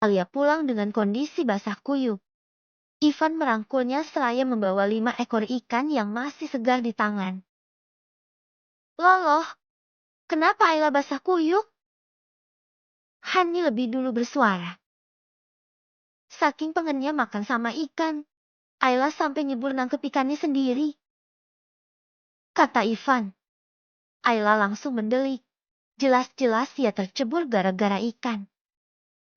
Alia pulang dengan kondisi basah kuyup. Ivan merangkulnya seraya membawa 5 ekor ikan yang masih segar di tangan. Loloh, kenapa Ayla basah kuyup? Hani lebih dulu bersuara. Saking pengennya makan sama ikan, Ayla sampai nyebur nangkep ikannya sendiri. Kata Ivan. Ayla langsung mendelik. Jelas-jelas ia tercebur gara-gara ikan.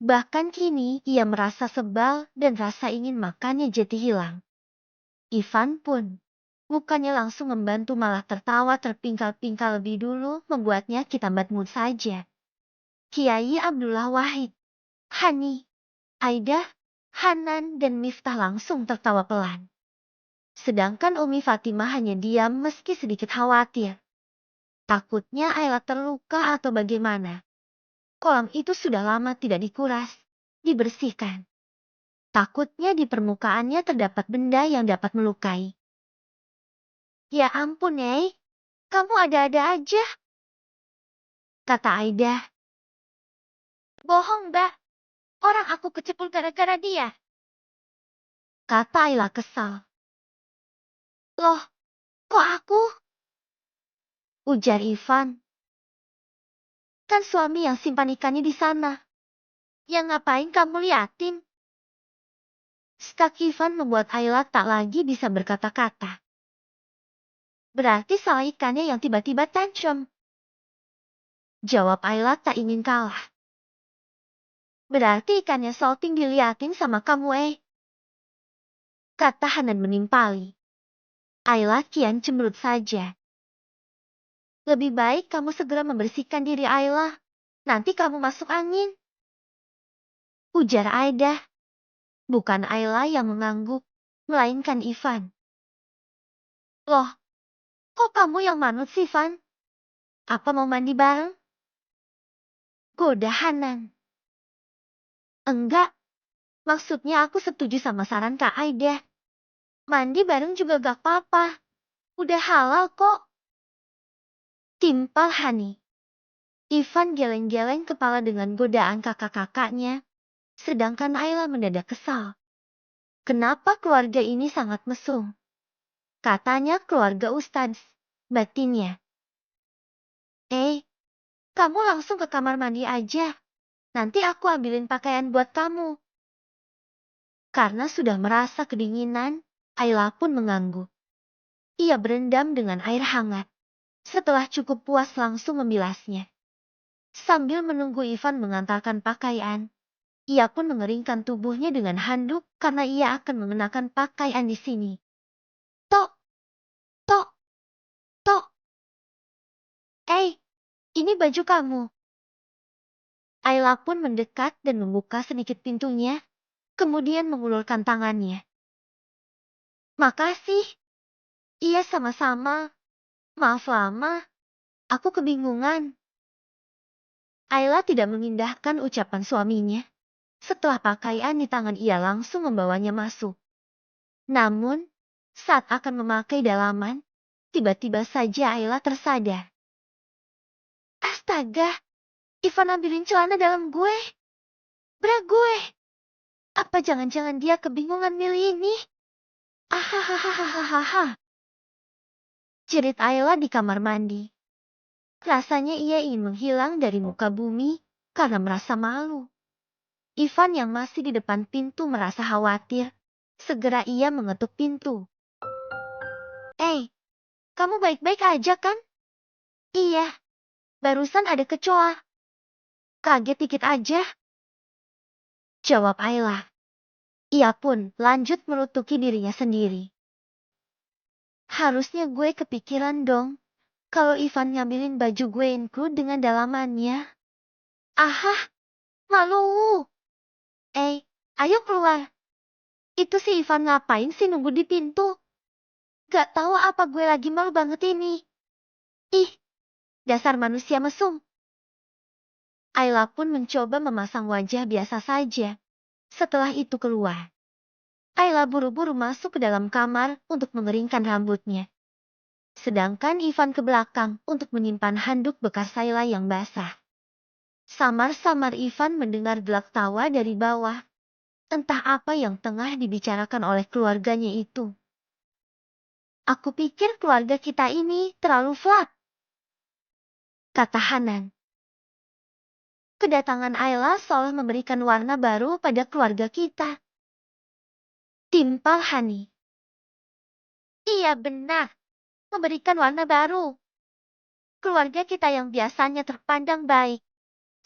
Bahkan kini ia merasa sebal dan rasa ingin makannya jadi hilang. Ivan pun, mukanya langsung membantu malah tertawa terpingkal-pingkal lebih dulu membuatnya kita bad mood saja. Kiai Abdullah Wahid, Hani, Aida, Hanan dan Miftah langsung tertawa pelan. Sedangkan Umi Fatimah hanya diam meski sedikit khawatir. Takutnya Ayla terluka atau bagaimana. Kolam itu sudah lama tidak dikuras, dibersihkan. Takutnya di permukaannya terdapat benda yang dapat melukai. Ya ampun, kamu ada-ada aja, kata Aida. Bohong, Mbak. Orang aku kecebur gara-gara dia, kata Ayla kesal. Loh, kok aku? Ujar Ivan. Kan suami yang simpan ikannya di sana. Yang ngapain kamu liatin? Stak Ivan membuat Ayla tak lagi bisa berkata-kata. Berarti salah ikannya yang tiba-tiba tajam. Jawab Ayla tak ingin kalah. Berarti ikannya salting diliatin sama kamu, kata Hanan menimpali. Ayla kian cemberut saja. Lebih baik kamu segera membersihkan diri Ayla. Nanti kamu masuk angin. Ujar Aida. Bukan Ayla yang mengangguk, melainkan Ivan. Loh, kok kamu yang manut sih, Van? Apa mau mandi bareng? Goda Hanan. Enggak, maksudnya aku setuju sama saran Kak Aida. Mandi bareng juga gak apa-apa. Udah halal kok. Timpal Hani. Ivan geleng-geleng kepala dengan godaan kakak-kakaknya. Sedangkan Ayla mendadak kesal. Kenapa keluarga ini sangat mesum? Katanya keluarga Ustadz, batinnya. Kamu langsung ke kamar mandi aja. Nanti aku ambilin pakaian buat kamu. Karena sudah merasa kedinginan, Ayla pun mengangguk. Ia berendam dengan air hangat. Setelah cukup puas langsung membilasnya. Sambil menunggu Ivan mengantarkan pakaian, ia pun mengeringkan tubuhnya dengan handuk karena ia akan mengenakan pakaian di sini. Tok, tok, tok. Ini baju kamu. Ayla pun mendekat dan membuka sedikit pintunya, kemudian mengulurkan tangannya. Makasih. Iya sama-sama. Maaf lama. Aku kebingungan. Ayla tidak mengindahkan ucapan suaminya. Setelah pakaian di tangan ia langsung membawanya masuk. Namun, saat akan memakai dalaman, tiba-tiba saja Ayla tersadar. Astaga, Ivan ambilin celana dalam gue. Bra gue. Apa jangan-jangan dia kebingungan milih ini? Ahahahahaha. Jerit Ayla di kamar mandi. Rasanya ia ingin menghilang dari muka bumi karena merasa malu. Ivan yang masih di depan pintu merasa khawatir. Segera ia mengetuk pintu. Kamu baik-baik aja kan? Iya, barusan ada kecoa. Kaget dikit aja. Jawab Ayla. Ia pun lanjut menutupi dirinya sendiri. Harusnya gue kepikiran dong. Kalau Ivan ngambilin baju gue include dengan dalamannya. Malu. Ayo keluar. Itu si Ivan ngapain sih nunggu di pintu? Gak tahu apa gue lagi malu banget ini. Dasar manusia mesum. Ayla pun mencoba memasang wajah biasa saja. Setelah itu keluar. Ayla buru-buru masuk ke dalam kamar untuk mengeringkan rambutnya. Sedangkan Ivan ke belakang untuk menyimpan handuk bekas Ayla yang basah. Samar-samar Ivan mendengar gelak tawa dari bawah. Entah apa yang tengah dibicarakan oleh keluarganya itu. Aku pikir keluarga kita ini terlalu flat, kata Hanan. Kedatangan Ayla seolah memberikan warna baru pada keluarga kita. Timpal Hani. Iya benar, memberikan warna baru. Keluarga kita yang biasanya terpandang baik,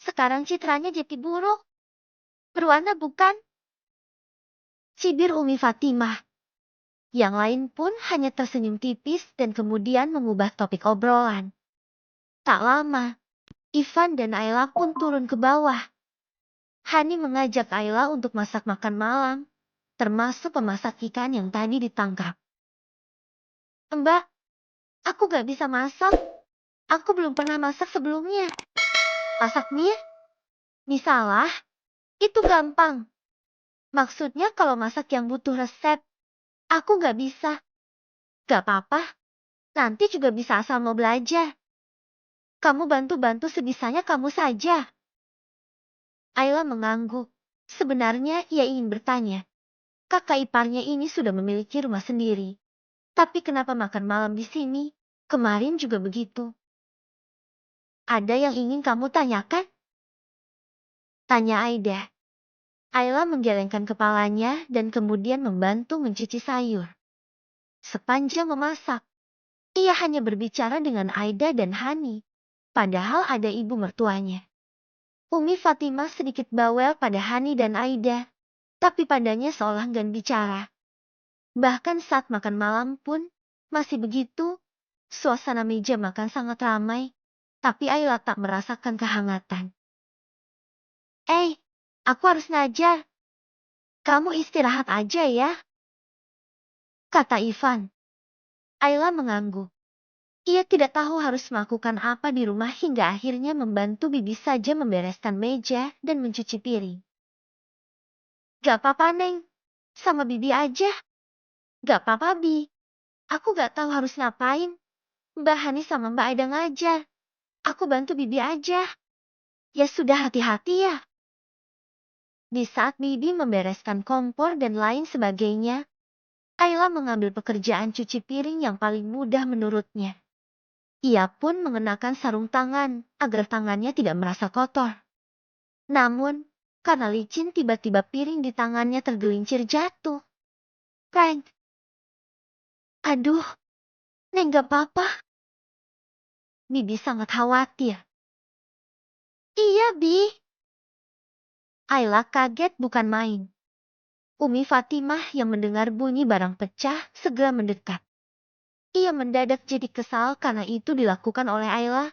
sekarang citranya jadi buruk. Berwarna bukan? Cibir Umi Fatimah. Yang lain pun hanya tersenyum tipis dan kemudian mengubah topik obrolan. Tak lama, Ivan dan Ayla pun turun ke bawah. Hani mengajak Ayla untuk masak makan malam, termasuk pemasak ikan yang tadi ditangkap. Mbak, aku gak bisa masak. Aku belum pernah masak sebelumnya. Masak mie? Mie salah? Itu gampang. Maksudnya kalau masak yang butuh resep, aku gak bisa. Gak apa-apa, nanti juga bisa asal mau belajar. Kamu bantu-bantu sebisanya kamu saja. Ayla mengangguk. Sebenarnya ia ingin bertanya. Kakak iparnya ini sudah memiliki rumah sendiri. Tapi kenapa makan malam di sini? Kemarin juga begitu. Ada yang ingin kamu tanyakan? Tanya Aida. Ayla menggelengkan kepalanya dan kemudian membantu mencuci sayur. Sepanjang memasak, ia hanya berbicara dengan Aida dan Hani. Padahal ada ibu mertuanya. Umi Fatimah sedikit bawel pada Hani dan Aida, tapi padanya seolah enggan bicara. Bahkan saat makan malam pun, masih begitu. Suasana meja makan sangat ramai, tapi Ayla tak merasakan kehangatan. Aku harus ngajar. Kamu istirahat aja ya, kata Ivan. Ayla mengangguk. Ia tidak tahu harus melakukan apa di rumah hingga akhirnya membantu Bibi saja membereskan meja dan mencuci piring. Gak apa-apa, Neng. Sama Bibi aja. Gak apa-apa, Bi. Aku gak tahu harus ngapain. Mbak Hani sama Mbak Aida ngajar. Aku bantu Bibi aja. Ya sudah, hati-hati ya. Di saat Bibi membereskan kompor dan lain sebagainya, Ayla mengambil pekerjaan cuci piring yang paling mudah menurutnya. Ia pun mengenakan sarung tangan agar tangannya tidak merasa kotor. Namun, karena licin tiba-tiba piring di tangannya tergelincir jatuh. Prank. Aduh, Neng gak apa-apa. Bibi sangat khawatir. Iya, Bi. Ayla kaget bukan main. Umi Fatimah yang mendengar bunyi barang pecah segera mendekat. Ia mendadak jadi kesal karena itu dilakukan oleh Ayla.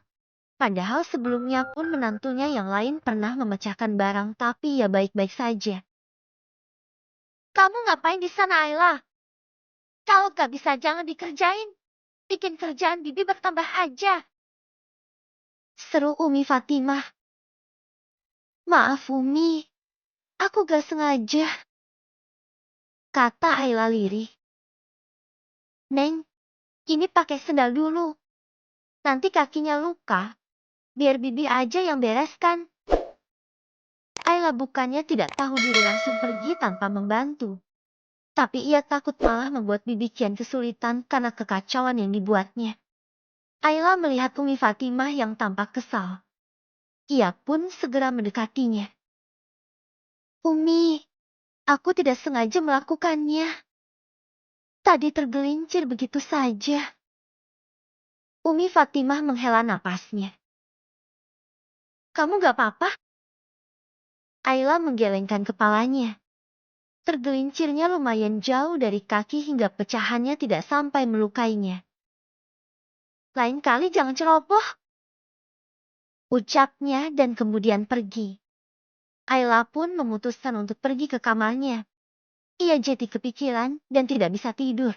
Padahal sebelumnya pun menantunya yang lain pernah memecahkan barang tapi ia baik-baik saja. Kamu ngapain di sana, Ayla? Kalau gak bisa jangan dikerjain. Bikin kerjaan Bibi bertambah aja. Seru Umi Fatimah. Maaf Umi, aku gak sengaja, kata Ayla lirih. Neng, ini pakai sendal dulu. Nanti kakinya luka. Biar Bibi aja yang bereskan. Ayla bukannya tidak tahu diri langsung pergi tanpa membantu. Tapi ia takut malah membuat Bibi kian kesulitan karena kekacauan yang dibuatnya. Ayla melihat Umi Fatimah yang tampak kesal. Ia pun segera mendekatinya. Umi, aku tidak sengaja melakukannya. Tadi tergelincir begitu saja. Umi Fatimah menghela napasnya. Kamu gak apa-apa? Ayla menggelengkan kepalanya. Tergelincirnya lumayan jauh dari kaki hingga pecahannya tidak sampai melukainya. Lain kali jangan ceroboh, ucapnya dan kemudian pergi. Ayla pun memutuskan untuk pergi ke kamarnya. Ia jadi kepikiran dan tidak bisa tidur.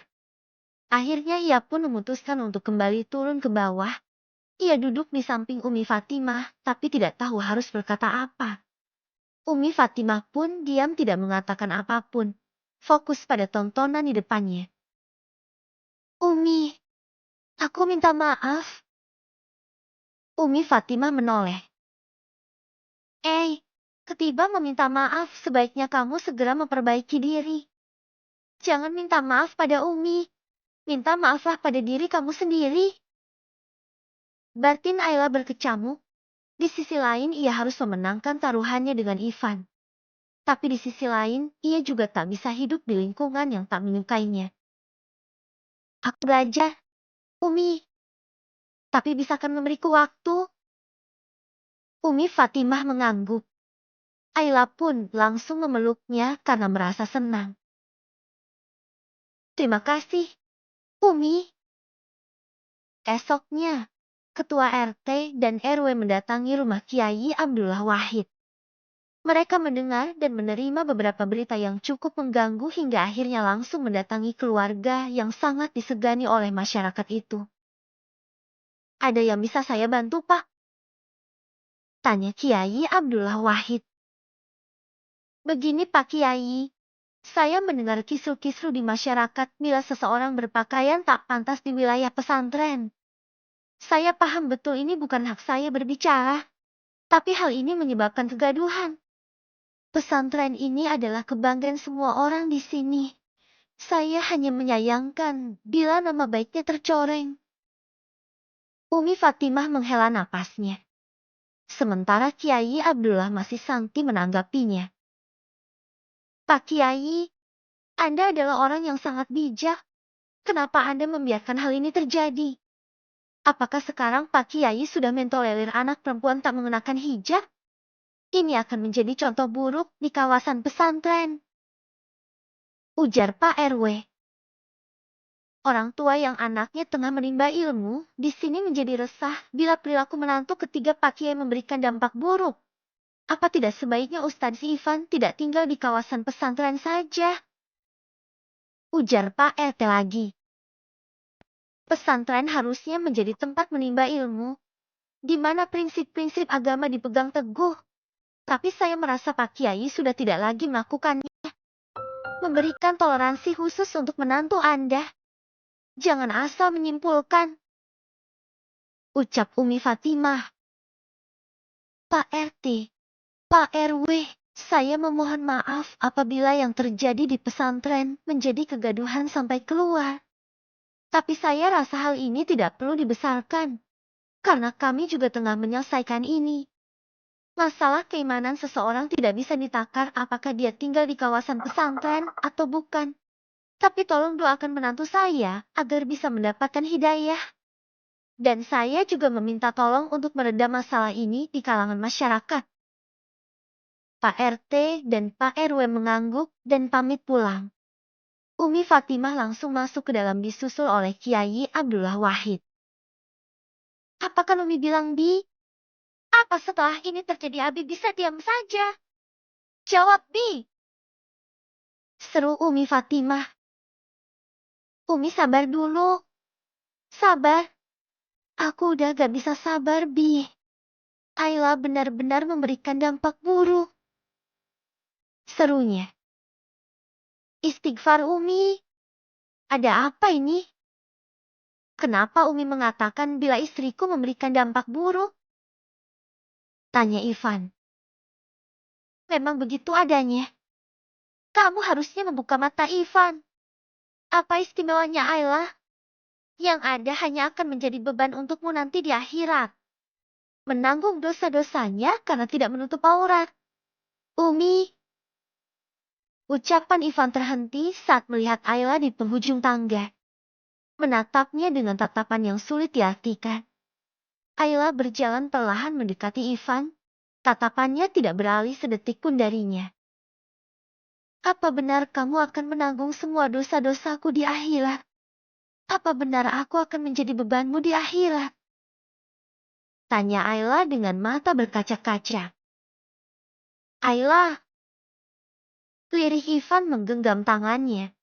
Akhirnya ia pun memutuskan untuk kembali turun ke bawah. Ia duduk di samping Umi Fatimah, tapi tidak tahu harus berkata apa. Umi Fatimah pun diam tidak mengatakan apapun. Fokus pada tontonan di depannya. Umi, aku minta maaf. Umi Fatimah menoleh. Ketiba meminta maaf, sebaiknya kamu segera memperbaiki diri. Jangan minta maaf pada Umi. Minta maaflah pada diri kamu sendiri. Batin Ayla berkecamuk. Di sisi lain ia harus memenangkan taruhannya dengan Ivan. Tapi di sisi lain, ia juga tak bisa hidup di lingkungan yang tak menyukainya. Aku belajar, Umi. Tapi bisakah memberiku waktu? Umi Fatimah mengangguk. Ayla pun langsung memeluknya karena merasa senang. Terima kasih, Umi. Esoknya, Ketua RT dan RW mendatangi rumah Kiai Abdullah Wahid. Mereka mendengar dan menerima beberapa berita yang cukup mengganggu hingga akhirnya langsung mendatangi keluarga yang sangat disegani oleh masyarakat itu. Ada yang bisa saya bantu, Pak? Tanya Kiai Abdullah Wahid. Begini Pak Kiai, saya mendengar kisru-kisru di masyarakat bila seseorang berpakaian tak pantas di wilayah pesantren. Saya paham betul ini bukan hak saya berbicara, tapi hal ini menyebabkan kegaduhan. Pesantren ini adalah kebanggaan semua orang di sini. Saya hanya menyayangkan bila nama baiknya tercoreng. Umi Fatimah menghela napasnya. Sementara Kiai Abdullah masih sangsi menanggapinya. Pak Kiai, Anda adalah orang yang sangat bijak. Kenapa Anda membiarkan hal ini terjadi? Apakah sekarang Pak Kiai sudah mentolerir anak perempuan tak mengenakan hijab? Ini akan menjadi contoh buruk di kawasan pesantren. Ujar Pak RW. Orang tua yang anaknya tengah menimba ilmu, di sini menjadi resah bila perilaku menantu ketiga Pak Kiai memberikan dampak buruk. Apa tidak sebaiknya Ustadz Ivan tidak tinggal di kawasan pesantren saja? Ujar Pak RT lagi. Pesantren harusnya menjadi tempat menimba ilmu, di mana prinsip-prinsip agama dipegang teguh. Tapi saya merasa Pak Kiai sudah tidak lagi melakukannya. Memberikan toleransi khusus untuk menantu Anda. Jangan asal menyimpulkan. Ucap Umi Fatimah. Pak RT, Pak RW, saya memohon maaf apabila yang terjadi di pesantren menjadi kegaduhan sampai keluar. Tapi saya rasa hal ini tidak perlu dibesarkan. Karena kami juga tengah menyelesaikan ini. Masalah keimanan seseorang tidak bisa ditakar apakah dia tinggal di kawasan pesantren atau bukan. Tapi tolong doakan menantu saya agar bisa mendapatkan hidayah. Dan saya juga meminta tolong untuk meredam masalah ini di kalangan masyarakat. Pak RT dan Pak RW mengangguk dan pamit pulang. Umi Fatimah langsung masuk ke dalam disusul oleh Kiai Abdullah Wahid. Apa kan Umi bilang, Bi? Apa setelah ini terjadi Abi bisa diam saja? Jawab, Bi. Seru Umi Fatimah. Umi sabar dulu. Sabar. Aku udah gak bisa sabar, Bi. Ayla benar-benar memberikan dampak buruk. Serunya. Istighfar Umi. Ada apa ini? Kenapa Umi mengatakan bila istriku memberikan dampak buruk? Tanya Ivan. Memang begitu adanya. Kamu harusnya membuka mata Ivan. Apa istimewanya Ayla? Yang ada hanya akan menjadi beban untukmu nanti di akhirat. Menanggung dosa-dosanya karena tidak menutup aurat. Umi. Ucapan Ivan terhenti saat melihat Ayla di penghujung tangga. Menatapnya dengan tatapan yang sulit diartikan. Ayla berjalan perlahan mendekati Ivan. Tatapannya tidak beralih sedetik pun darinya. Apa benar kamu akan menanggung semua dosa-dosaku di akhirat? Apa benar aku akan menjadi bebanmu di akhirat? Tanya Ayla dengan mata berkaca-kaca. Ayla. Lirih Ivan menggenggam tangannya.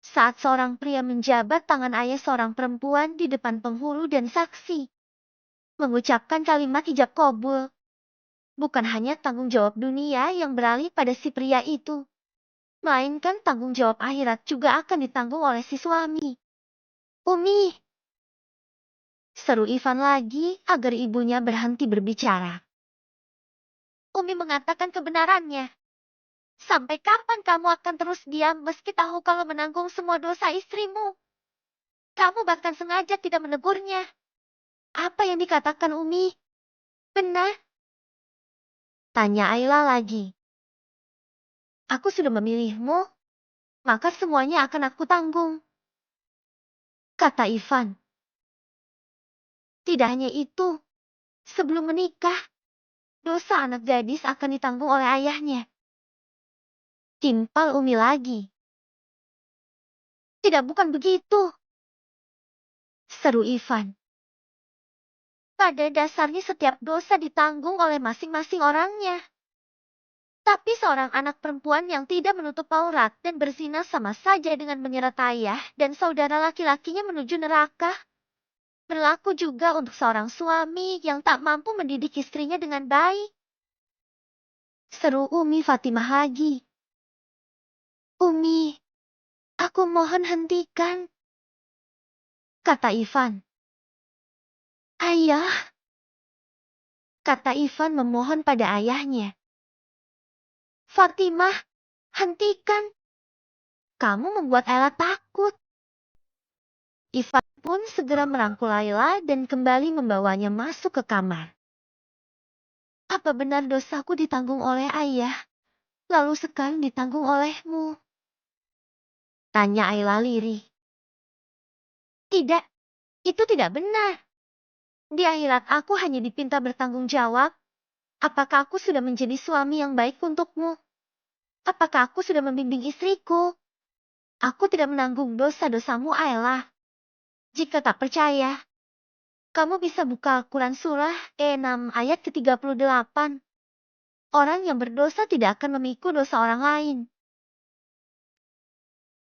Saat seorang pria menjabat tangan ayah seorang perempuan di depan penghulu dan saksi. Mengucapkan kalimat ijab kabul. Bukan hanya tanggung jawab dunia yang beralih pada si pria itu. Melainkan tanggung jawab akhirat juga akan ditanggung oleh si suami. Umi. Seru Ivan lagi agar ibunya berhenti berbicara. Umi mengatakan kebenarannya. Sampai kapan kamu akan terus diam meski tahu kalau menanggung semua dosa istrimu? Kamu bahkan sengaja tidak menegurnya. Apa yang dikatakan Umi? Benar? Tanya Ayla lagi. Aku sudah memilihmu, maka semuanya akan aku tanggung. Kata Ivan. Tidak hanya itu, sebelum menikah, dosa anak gadis akan ditanggung oleh ayahnya. Timpal Umi lagi. Tidak, bukan begitu, seru Ivan. Pada dasarnya setiap dosa ditanggung oleh masing-masing orangnya. Tapi seorang anak perempuan yang tidak menutup aurat dan berzina sama saja dengan menyeret ayah dan saudara laki-lakinya menuju neraka. Berlaku juga untuk seorang suami yang tak mampu mendidik istrinya dengan baik. Seru Umi Fatimah lagi. Umi, aku mohon hentikan, kata Ivan. Ayah, kata Ivan memohon pada ayahnya. Fatimah, hentikan. Kamu membuat Ella takut. Ivan pun segera merangkul Layla dan kembali membawanya masuk ke kamar. Apa benar dosaku ditanggung oleh ayah, lalu sekarang ditanggung olehmu? Tanya Ayla lirih. Tidak, itu tidak benar. Di akhirat aku hanya dipinta bertanggung jawab. Apakah aku sudah menjadi suami yang baik untukmu? Apakah aku sudah membimbing istriku? Aku tidak menanggung dosa-dosamu, Ayla. Jika tak percaya, kamu bisa buka Al-Quran Surah 6 ayat ke-38. Orang yang berdosa tidak akan memikul dosa orang lain.